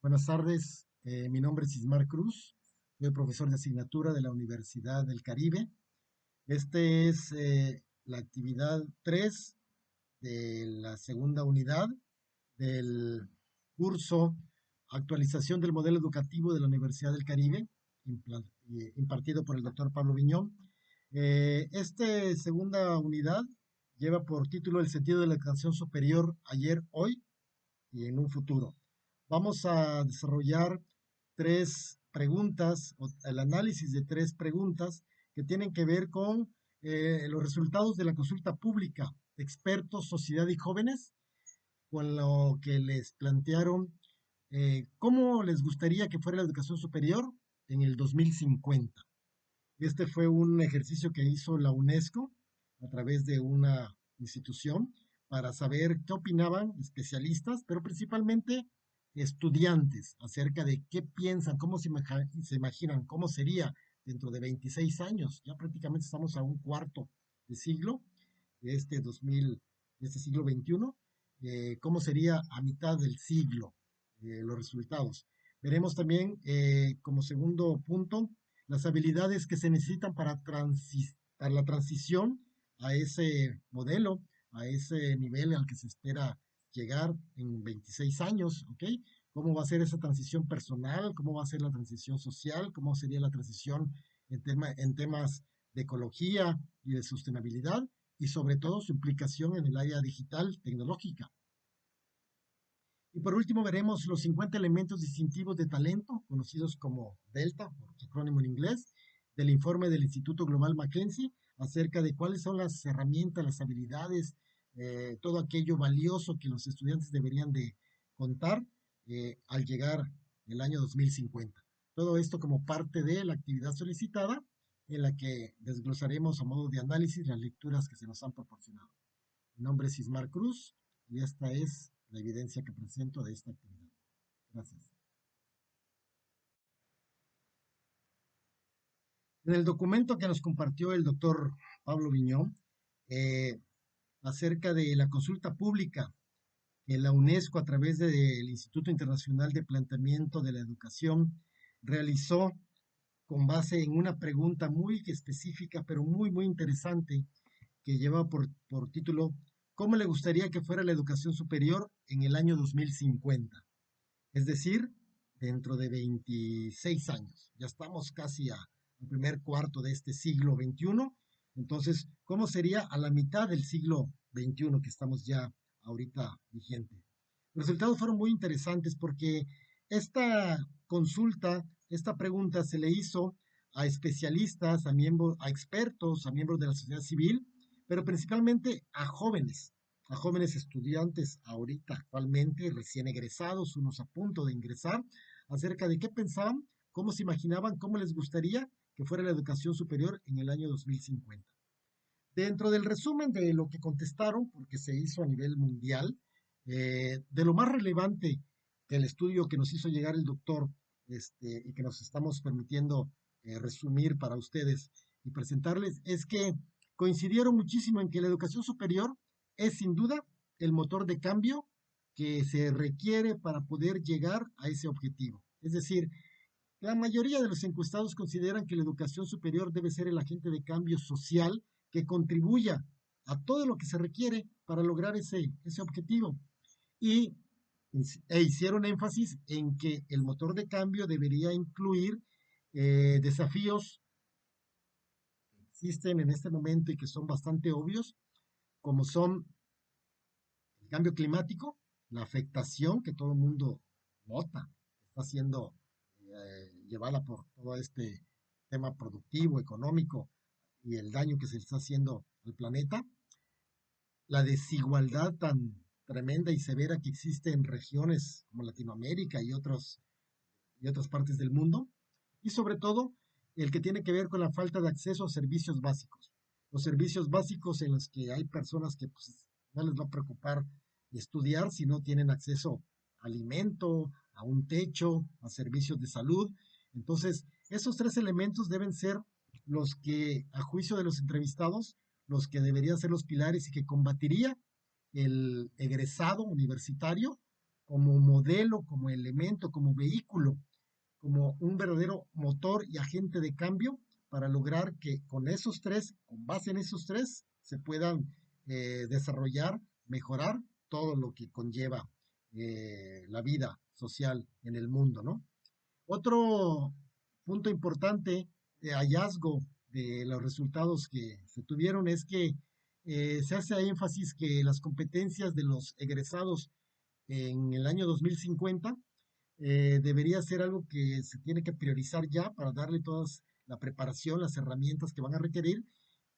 Buenas tardes, mi nombre es Ismar Cruz, soy profesor de asignatura de la Universidad del Caribe. Este es la actividad 3 de la segunda unidad del curso Actualización del Modelo Educativo de la Universidad del Caribe, impartido por el doctor Pablo Viñón. Esta segunda unidad lleva por título El sentido de la educación superior ayer, hoy y en un futuro. Vamos a desarrollar tres preguntas, o el análisis de tres preguntas que tienen que ver con los resultados de la consulta pública de expertos, sociedad y jóvenes, con lo que les plantearon cómo les gustaría que fuera la educación superior en el 2050. Este fue un ejercicio que hizo la UNESCO a través de una institución para saber qué opinaban especialistas, pero principalmente estudiantes acerca de qué piensan, cómo se imaginan, cómo sería dentro de 26 años. Ya prácticamente estamos a un cuarto de siglo, de este 2000, de este siglo XXI, cómo sería a mitad del siglo los resultados. Veremos también como segundo punto las habilidades que se necesitan para la transición a ese modelo, a ese nivel al que se espera llegar en 26 años, ¿ok? ¿Cómo va a ser esa transición personal? ¿Cómo va a ser la transición social? ¿Cómo sería la transición en temas de ecología y de sostenibilidad? Y sobre todo su implicación en el área digital tecnológica. Y por último veremos los 50 elementos distintivos de talento, conocidos como Delta, por su acrónimo en inglés, del informe del Instituto Global Mackenzie, acerca de cuáles son las herramientas, las habilidades, todo aquello valioso que los estudiantes deberían de contar al llegar el año 2050. Todo esto como parte de la actividad solicitada en la que desglosaremos a modo de análisis las lecturas que se nos han proporcionado. Mi nombre es Ismar Cruz y esta es la evidencia que presento de esta actividad. Gracias. En el documento que nos compartió el doctor Pablo Viñón eh, acerca de la consulta pública que la UNESCO a través del Instituto Internacional de Planteamiento de la Educación realizó con base en una pregunta muy específica, pero muy interesante, que lleva por título ¿Cómo le gustaría que fuera la educación superior en el año 2050? Es decir, dentro de 26 años. Ya estamos casi al primer cuarto de este siglo XXI. Entonces, ¿cómo sería a la mitad del siglo XXI que estamos ya ahorita vigente? Los resultados fueron muy interesantes porque esta consulta, esta pregunta se le hizo a especialistas, a miembros, a expertos, a miembros de la sociedad civil, pero principalmente a jóvenes estudiantes ahorita actualmente, recién egresados, unos a punto de ingresar, acerca de qué pensaban, cómo se imaginaban, cómo les gustaría que fuera la educación superior en el año 2050. Dentro del resumen de lo que contestaron, porque se hizo a nivel mundial, de lo más relevante que el estudio que nos hizo llegar el doctor y que nos estamos permitiendo resumir para ustedes y presentarles, es que coincidieron muchísimo en que la educación superior es sin duda el motor de cambio que se requiere para poder llegar a ese objetivo. Es decir, la mayoría de los encuestados consideran que la educación superior debe ser el agente de cambio social que contribuya a todo lo que se requiere para lograr ese objetivo. Y hicieron énfasis en que el motor de cambio debería incluir desafíos que existen en este momento y que son bastante obvios, como son el cambio climático, la afectación que todo el mundo nota, que está siendo llevada por todo este tema productivo, económico y el daño que se está haciendo al planeta, la desigualdad tan tremenda y severa que existe en regiones como Latinoamérica y otras partes del mundo, y sobre todo el que tiene que ver con la falta de acceso a servicios básicos. Los servicios básicos en los que hay personas que pues, no les va a preocupar estudiar si no tienen acceso a alimento, a un techo, a servicios de salud. Entonces, esos tres elementos deben ser los que, a juicio de los entrevistados, los que deberían ser los pilares y que combatiría el egresado universitario como modelo, como elemento, como vehículo, como un verdadero motor y agente de cambio para lograr que con esos tres, con base en esos tres, se puedan desarrollar, mejorar todo lo que conlleva la vida social en el mundo, ¿no? Otro punto importante de hallazgo de los resultados que se tuvieron es que se hace énfasis que las competencias de los egresados en el año 2050 debería ser algo que se tiene que priorizar ya para darle toda la preparación, las herramientas que van a requerir,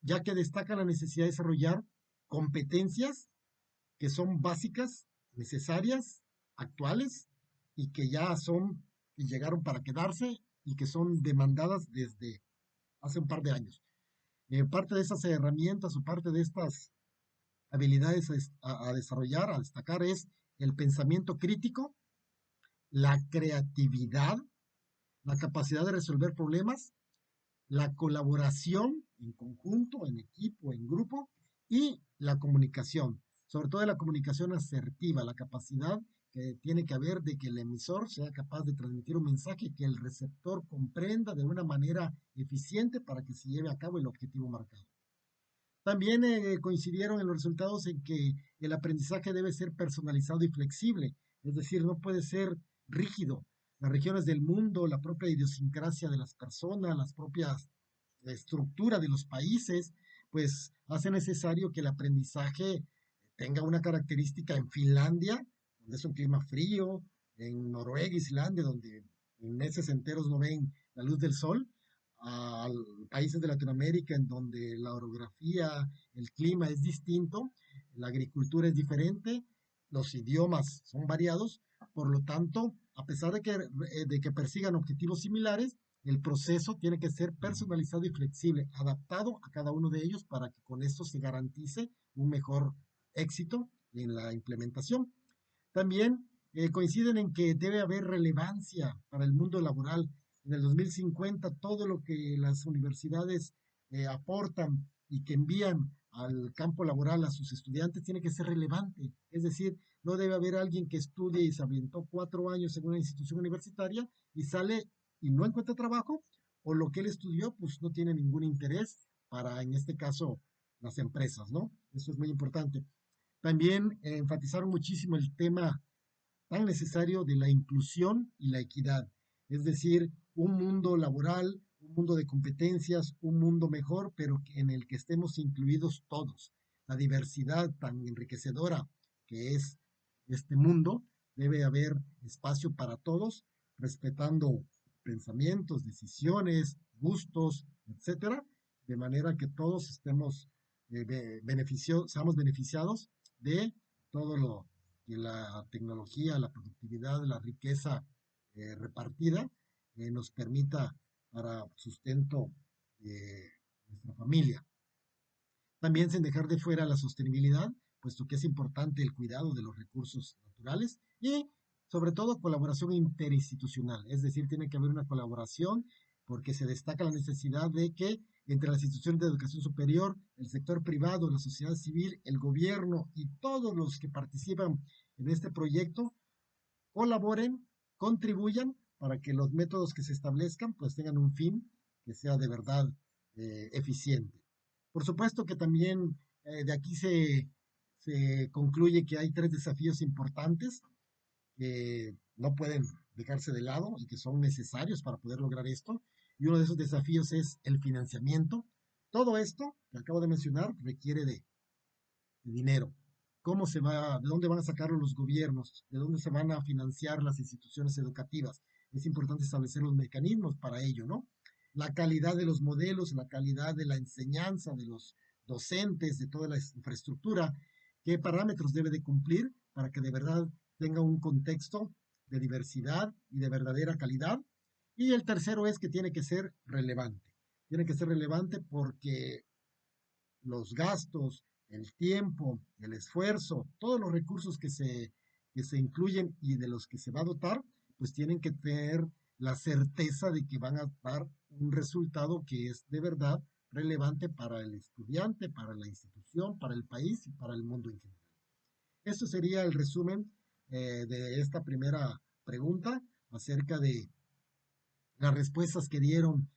ya que destaca la necesidad de desarrollar competencias que son básicas, necesarias, actuales y que ya son y llegaron para quedarse y que son demandadas desde hace un par de años. Parte de esas herramientas o parte de estas habilidades a desarrollar, a destacar, es el pensamiento crítico, la creatividad, la capacidad de resolver problemas, la colaboración en conjunto, en equipo, en grupo y la comunicación, sobre todo la comunicación asertiva, la capacidad que tiene que haber de que el emisor sea capaz de transmitir un mensaje que el receptor comprenda de una manera eficiente para que se lleve a cabo el objetivo marcado. También coincidieron en los resultados en que el aprendizaje debe ser personalizado y flexible, es decir, no puede ser rígido. Las regiones del mundo, la propia idiosincrasia de las personas, las propias estructura de los países, pues hace necesario que el aprendizaje tenga una característica en Finlandia, donde es un clima frío, en Noruega, Islandia, donde en meses enteros no ven la luz del sol, a países de Latinoamérica en donde la orografía, el clima es distinto, la agricultura es diferente, los idiomas son variados, por lo tanto, a pesar de que persigan objetivos similares, el proceso tiene que ser personalizado y flexible, adaptado a cada uno de ellos para que con esto se garantice un mejor éxito en la implementación. También coinciden en que debe haber relevancia para el mundo laboral. En el 2050, todo lo que las universidades aportan y que envían al campo laboral a sus estudiantes tiene que ser relevante. Es decir, no debe haber alguien que estudie y se aventó 4 años en una institución universitaria y sale y no encuentra trabajo, o lo que él estudió, pues no tiene ningún interés para, en este caso, las empresas, ¿no? Eso es muy importante. También enfatizaron muchísimo el tema tan necesario de la inclusión y la equidad, es decir, un mundo laboral, un mundo de competencias, un mundo mejor, pero en el que estemos incluidos todos. La diversidad tan enriquecedora que es este mundo, debe haber espacio para todos, respetando pensamientos, decisiones, gustos, etcétera, de manera que todos estemos seamos beneficiados de todo lo que la tecnología, la productividad, la riqueza repartida nos permita para sustento de nuestra familia. También sin dejar de fuera la sostenibilidad, puesto que es importante el cuidado de los recursos naturales y sobre todo colaboración interinstitucional, es decir, tiene que haber una colaboración porque se destaca la necesidad de que entre las instituciones de educación superior, el sector privado, la sociedad civil, el gobierno y todos los que participan en este proyecto colaboren, contribuyan para que los métodos que se establezcan pues tengan un fin que sea de verdad eficiente. Por supuesto que también de aquí se concluye que hay tres desafíos importantes que no pueden dejarse de lado y que son necesarios para poder lograr esto. Y uno de esos desafíos es el financiamiento. Todo esto que acabo de mencionar requiere de dinero. ¿Cómo se va, de dónde van a sacarlo los gobiernos? ¿De dónde se van a financiar las instituciones educativas? Es importante establecer los mecanismos para ello, ¿no? La calidad de los modelos, la calidad de la enseñanza, de los docentes, de toda la infraestructura, qué parámetros debe de cumplir para que de verdad tenga un contexto de diversidad y de verdadera calidad. Y el tercero es que tiene que ser relevante. Tiene que ser relevante porque los gastos, el tiempo, el esfuerzo, todos los recursos que se incluyen y de los que se va a dotar, pues tienen que tener la certeza de que van a dar un resultado que es de verdad relevante para el estudiante, para la institución, para el país y para el mundo en general. Eso sería el resumen de esta primera pregunta acerca de las respuestas que dieron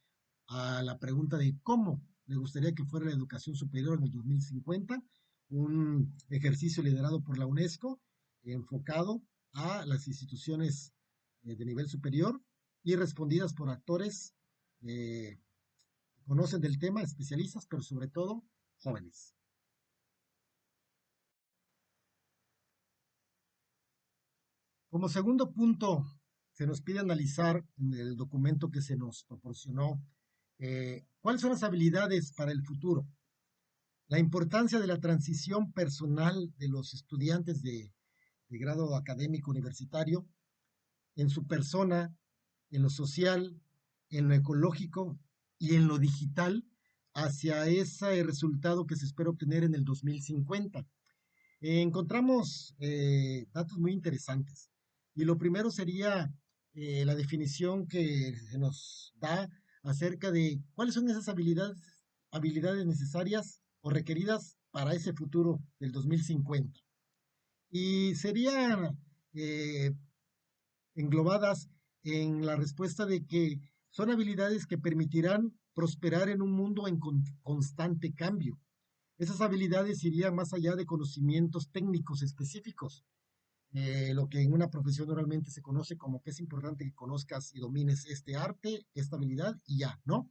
a la pregunta de cómo le gustaría que fuera la educación superior en el 2050, un ejercicio liderado por la UNESCO enfocado a las instituciones de nivel superior y respondidas por actores que conocen del tema, especialistas, pero sobre todo jóvenes. Como segundo punto, se nos pide analizar en el documento que se nos proporcionó cuáles son las habilidades para el futuro, la importancia de la transición personal de los estudiantes de grado académico universitario en su persona, en lo social, en lo ecológico y en lo digital hacia ese resultado que se espera obtener en el 2050. Encontramos datos muy interesantes y lo primero sería la definición que se nos da acerca de cuáles son esas habilidades necesarias o requeridas para ese futuro del 2050. Y serían englobadas en la respuesta de que son habilidades que permitirán prosperar en un mundo en constante cambio. Esas habilidades irían más allá de conocimientos técnicos específicos, lo que en una profesión normalmente se conoce como que es importante que conozcas y domines este arte, esta habilidad y ya, ¿no?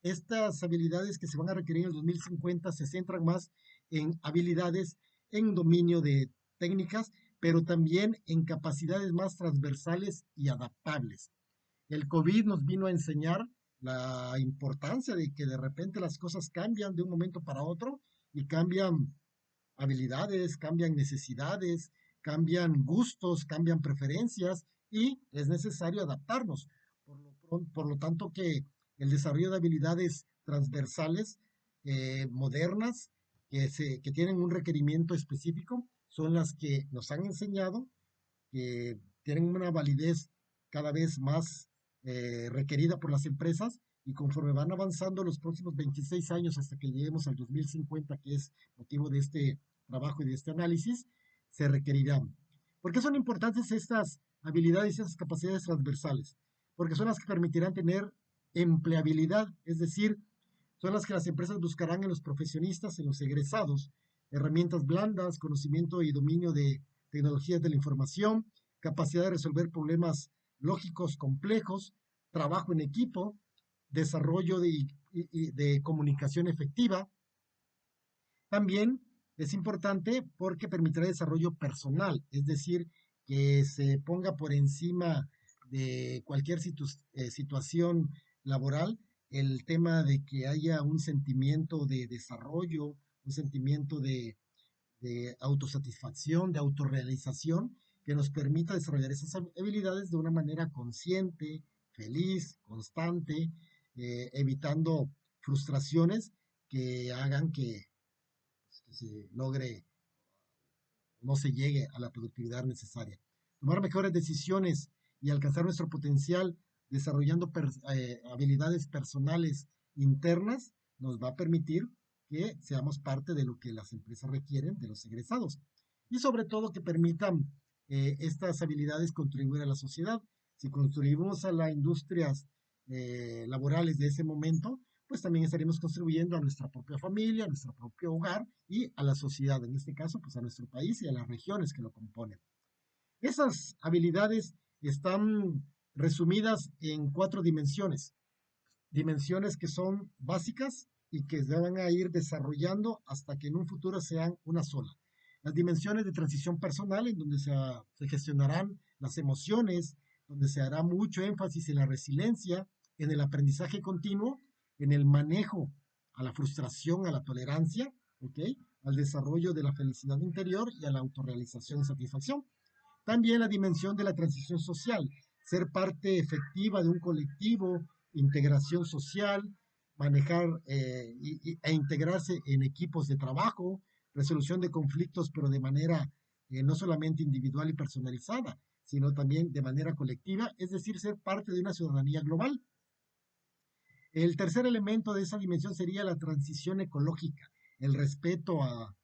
Estas habilidades que se van a requerir en el 2050 se centran más en habilidades en dominio de técnicas, pero también en capacidades más transversales y adaptables. El COVID nos vino a enseñar la importancia de que de repente las cosas cambian de un momento para otro y cambian habilidades, cambian necesidades, cambian gustos, cambian preferencias y es necesario adaptarnos. Por lo tanto, que el desarrollo de habilidades transversales, modernas, que tienen un requerimiento específico, son las que nos han enseñado que tienen una validez cada vez más requerida por las empresas y conforme van avanzando los próximos 26 años hasta que lleguemos al 2050, que es motivo de este trabajo y de este análisis, se requerirán. ¿Por qué son importantes estas habilidades y estas capacidades transversales? Porque son las que permitirán tener empleabilidad, es decir, son las que las empresas buscarán en los profesionistas, en los egresados, herramientas blandas, conocimiento y dominio de tecnologías de la información, capacidad de resolver problemas lógicos complejos, trabajo en equipo, desarrollo de comunicación efectiva. También es importante porque permitirá desarrollo personal, es decir, que se ponga por encima de cualquier situación laboral el tema de que haya un sentimiento de desarrollo, un sentimiento de autosatisfacción, de autorrealización, que nos permita desarrollar esas habilidades de una manera consciente, feliz, constante, evitando frustraciones que hagan que se logre, no se llegue a la productividad necesaria. Tomar mejores decisiones y alcanzar nuestro potencial desarrollando habilidades personales internas nos va a permitir que seamos parte de lo que las empresas requieren de los egresados y sobre todo que permitan estas habilidades contribuir a la sociedad. Si contribuimos a las industrias laborales de ese momento, pues también estaremos contribuyendo a nuestra propia familia, a nuestro propio hogar y a la sociedad, en este caso, pues a nuestro país y a las regiones que lo componen. Esas habilidades están resumidas en 4 dimensiones, dimensiones que son básicas y que se van a ir desarrollando hasta que en un futuro sean una sola. Las dimensiones de transición personal, en donde se gestionarán las emociones, donde se hará mucho énfasis en la resiliencia, en el aprendizaje continuo, en el manejo a la frustración, a la tolerancia, ¿okay? Al desarrollo de la felicidad interior y a la autorrealización y satisfacción. También la dimensión de la transición social, ser parte efectiva de un colectivo, integración social, manejar e integrarse en equipos de trabajo, resolución de conflictos, pero de manera no solamente individual y personalizada, sino también de manera colectiva, es decir, ser parte de una ciudadanía global. El tercer elemento de esa dimensión sería la transición ecológica, el respeto a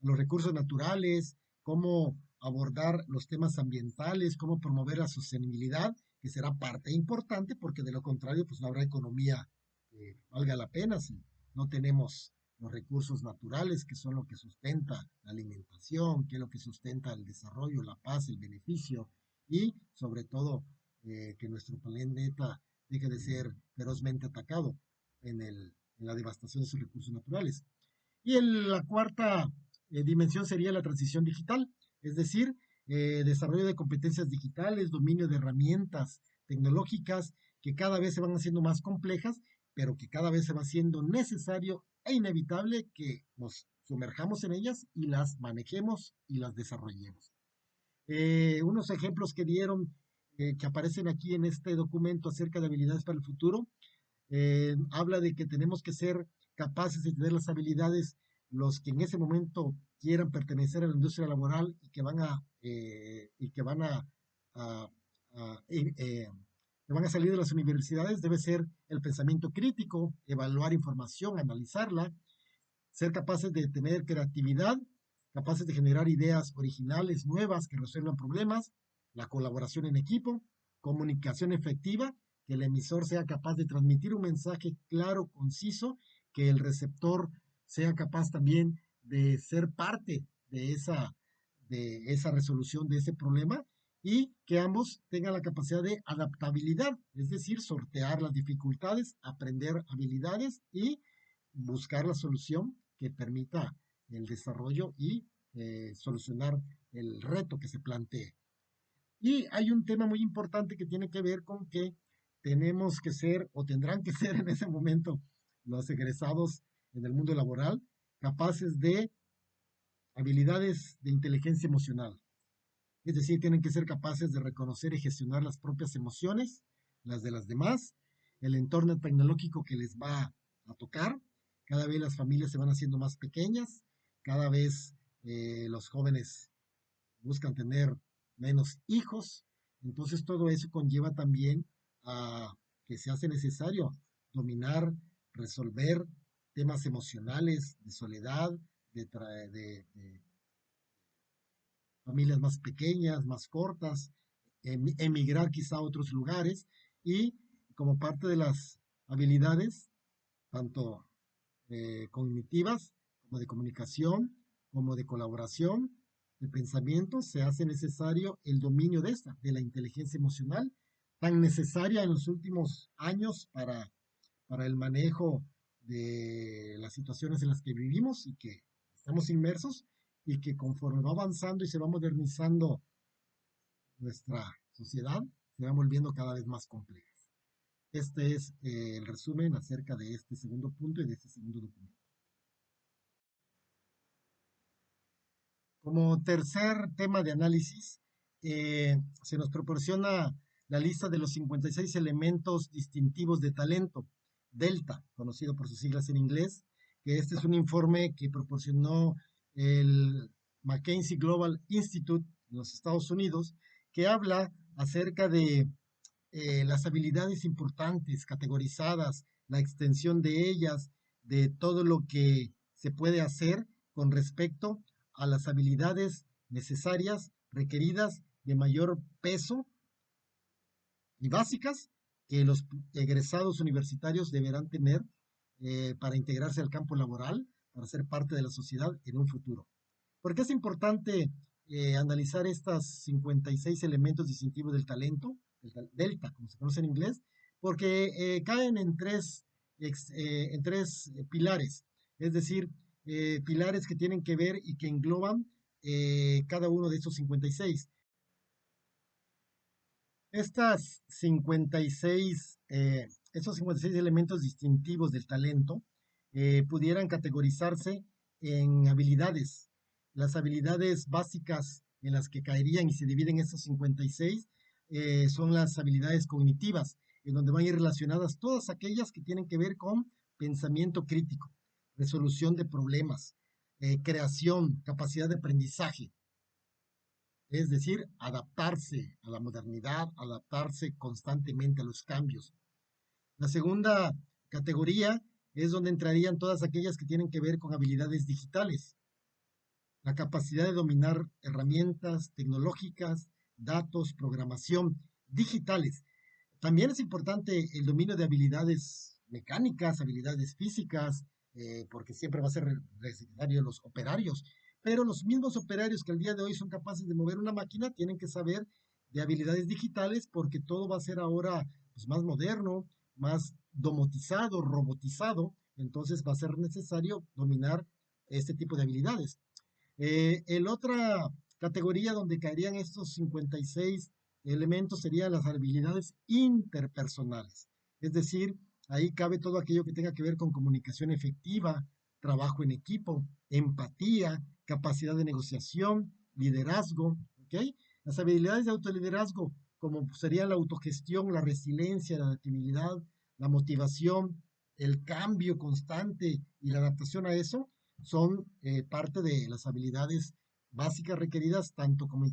los recursos naturales, cómo abordar los temas ambientales, cómo promover la sostenibilidad, que será parte importante, porque de lo contrario, pues no habrá economía que valga la pena si no tenemos los recursos naturales, que son lo que sustenta la alimentación, que es lo que sustenta el desarrollo, la paz, el beneficio y sobre todo que nuestro planeta deje de ser ferozmente atacado en la devastación de sus recursos naturales. Y la cuarta dimensión sería la transición digital, es decir, desarrollo de competencias digitales, dominio de herramientas tecnológicas que cada vez se van haciendo más complejas, pero que cada vez se va haciendo necesario e inevitable que nos sumerjamos en ellas y las manejemos y las desarrollemos. Unos ejemplos que dieron, que aparecen aquí en este documento acerca de habilidades para el futuro, habla de que tenemos que ser capaces de tener las habilidades los que en ese momento quieran pertenecer a la industria laboral y que van a, a- eh, eh, que van a salir de las universidades debe ser el pensamiento crítico, evaluar información, analizarla, ser capaces de tener creatividad, capaces de generar ideas originales, nuevas, que resuelvan problemas, la colaboración en equipo, comunicación efectiva, que el emisor sea capaz de transmitir un mensaje claro, conciso, que el receptor sea capaz también de ser parte de esa resolución de ese problema y que ambos tengan la capacidad de adaptabilidad, es decir, sortear las dificultades, aprender habilidades y buscar la solución que permita el desarrollo y solucionar el reto que se plantee. Y hay un tema muy importante que tiene que ver con que tenemos que ser o tendrán que ser en ese momento los egresados en el mundo laboral capaces de habilidades de inteligencia emocional. Es decir, tienen que ser capaces de reconocer y gestionar las propias emociones, las de las demás, el entorno tecnológico que les va a tocar. Cada vez las familias se van haciendo más pequeñas, cada vez los jóvenes buscan tener menos hijos. Entonces todo eso conlleva también a que se hace necesario dominar, resolver temas emocionales, de soledad, de familias más pequeñas, más cortas, emigrar quizá a otros lugares y como parte de las habilidades, tanto cognitivas como de comunicación, como de colaboración, de pensamiento, se hace necesario el dominio de esta, de la inteligencia emocional, tan necesaria en los últimos años para el manejo de las situaciones en las que vivimos y que estamos inmersos y que conforme va avanzando y se va modernizando nuestra sociedad, se va volviendo cada vez más compleja. Este es el resumen acerca de este segundo punto y de este segundo documento. Como tercer tema de análisis, se nos proporciona la lista de los 56 elementos distintivos de talento, Delta, conocido por sus siglas en inglés, que este es un informe que proporcionó el McKinsey Global Institute en los Estados Unidos, que habla acerca de las habilidades importantes categorizadas, la extensión de ellas, de todo lo que se puede hacer con respecto a las habilidades necesarias, requeridas de mayor peso y básicas que los egresados universitarios deberán tener para integrarse al campo laboral, para ser parte de la sociedad en un futuro. ¿Por qué es importante analizar estos 56 elementos distintivos del talento, el delta, como se conoce en inglés? Porque caen en tres pilares, es decir, pilares que tienen que ver y que engloban cada uno de estos 56. Estas 56, estos 56 elementos distintivos del talento pudieran categorizarse en habilidades. Las habilidades básicas en las que caerían y se dividen estos 56 son las habilidades cognitivas, en donde van a ir relacionadas todas aquellas que tienen que ver con pensamiento crítico, resolución de problemas, creación, capacidad de aprendizaje, es decir, adaptarse a la modernidad, adaptarse constantemente a los cambios. La segunda categoría es donde entrarían todas aquellas que tienen que ver con habilidades digitales. la capacidad de dominar herramientas tecnológicas, datos, programación, digitales. También es importante el dominio de habilidades mecánicas, habilidades físicas, porque siempre va a ser necesario los operarios. Pero los mismos operarios que al día de hoy son capaces de mover una máquina tienen que saber de habilidades digitales porque todo va a ser ahora pues, más moderno, más domotizado, robotizado. Entonces va a ser necesario dominar este tipo de habilidades. El otra categoría donde caerían estos 56 elementos serían las habilidades interpersonales. Es decir, ahí cabe todo aquello que tenga que ver con comunicación efectiva, trabajo en equipo, empatía, capacidad de negociación, liderazgo, ¿ok? Las habilidades de autoliderazgo, como sería la autogestión, la resiliencia, la adaptabilidad, la motivación, el cambio constante y la adaptación a eso, son parte de las habilidades básicas requeridas tanto como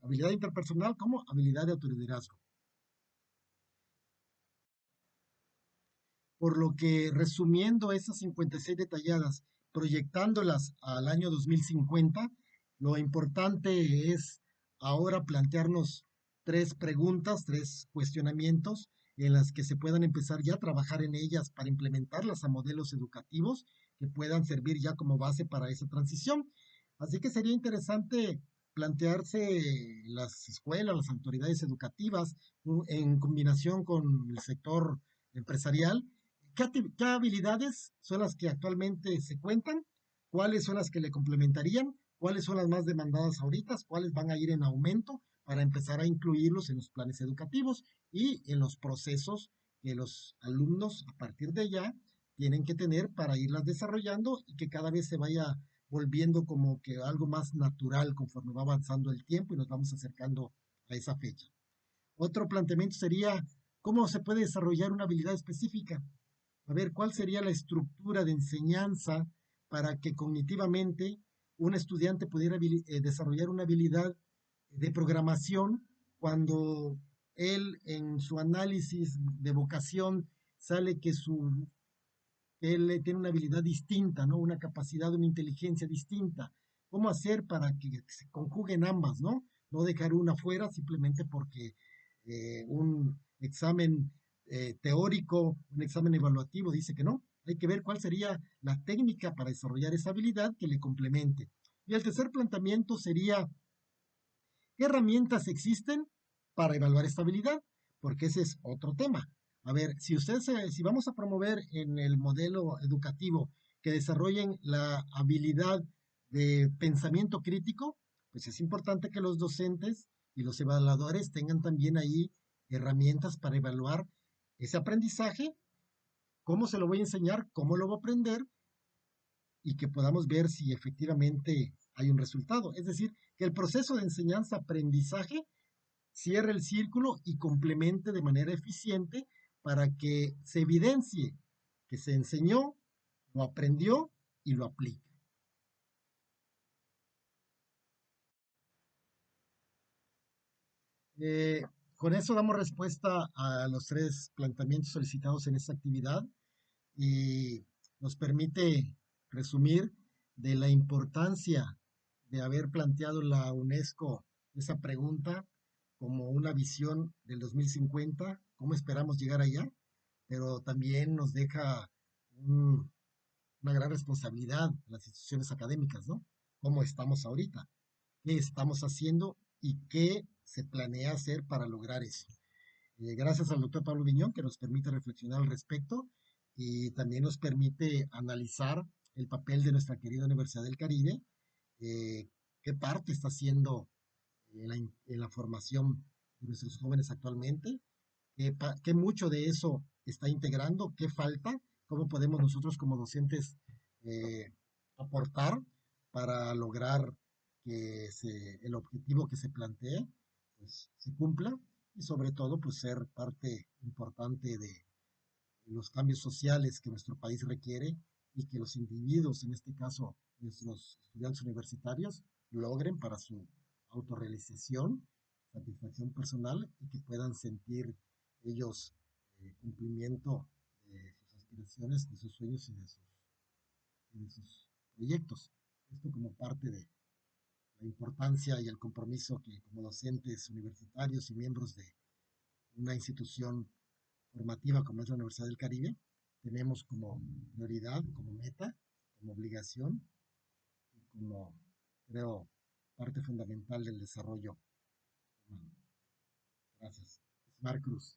habilidad interpersonal como habilidad de autoliderazgo. Por lo que resumiendo esas 56 detalladas, proyectándolas al año 2050, lo importante es ahora plantearnos tres preguntas, tres cuestionamientos en las que se puedan empezar ya a trabajar en ellas para implementarlas a modelos educativos que puedan servir ya como base para esa transición. Así que sería interesante plantearse las escuelas, las autoridades educativas, en combinación con el sector empresarial, ¿qué habilidades son las que actualmente se cuentan? ¿Cuáles son las que le complementarían? ¿Cuáles son las más demandadas ahorita? ¿Cuáles van a ir en aumento para empezar a incluirlos en los planes educativos y en los procesos que los alumnos a partir de ya tienen que tener para irlas desarrollando y que cada vez se vaya volviendo como que algo más natural conforme va avanzando el tiempo y nos vamos acercando a esa fecha? Otro planteamiento sería, ¿cómo se puede desarrollar una habilidad específica? A ver, ¿cuál sería la estructura de enseñanza para que cognitivamente un estudiante pudiera desarrollar una habilidad de programación cuando él en su análisis de vocación sale que él tiene una habilidad distinta, ¿no? Una capacidad, una inteligencia distinta. ¿Cómo hacer para que se conjuguen ambas, ¿no? No dejar una fuera simplemente porque un examen teórico, un examen evaluativo dice que no. Hay que ver cuál sería la técnica para desarrollar esa habilidad que le complemente. Y el tercer planteamiento sería, ¿qué herramientas existen para evaluar esta habilidad? Porque ese es otro tema. A ver, si vamos a promover en el modelo educativo que desarrollen la habilidad de pensamiento crítico, pues es importante que los docentes y los evaluadores tengan también ahí herramientas para evaluar ese aprendizaje, cómo se lo voy a enseñar, cómo lo voy a aprender y que podamos ver si efectivamente hay un resultado. Es decir, que el proceso de enseñanza-aprendizaje cierre el círculo y complemente de manera eficiente para que se evidencie que se enseñó, lo aprendió y lo aplica. Eh, con eso damos respuesta a los tres planteamientos solicitados en esta actividad y nos permite resumir de la importancia de haber planteado la UNESCO esa pregunta como una visión del 2050, cómo esperamos llegar allá, pero también nos deja un- una gran responsabilidad a las instituciones académicas, ¿no? ¿Cómo estamos ahorita? ¿Qué estamos haciendo y qué se planea hacer para lograr eso? Gracias al doctor Pablo Viñón que nos permite reflexionar al respecto y también nos permite analizar el papel de nuestra querida Universidad del Caribe, eh, qué parte está haciendo en la formación de nuestros jóvenes actualmente, qué mucho de eso está integrando, qué falta, cómo podemos nosotros como docentes eh, aportar para lograr que el objetivo que se plantee pues, se cumpla y sobre todo pues ser parte importante de los cambios sociales que nuestro país requiere y que los individuos, en este caso nuestros estudiantes universitarios, logren para su autorrealización, satisfacción personal y que puedan sentir ellos cumplimiento de sus aspiraciones, de sus sueños y de sus proyectos. Esto como parte de la importancia y el compromiso que como docentes universitarios y miembros de una institución formativa como es la Universidad del Caribe, tenemos como prioridad, como meta, como obligación y como, creo, parte fundamental del desarrollo humano. Gracias. Mar Cruz.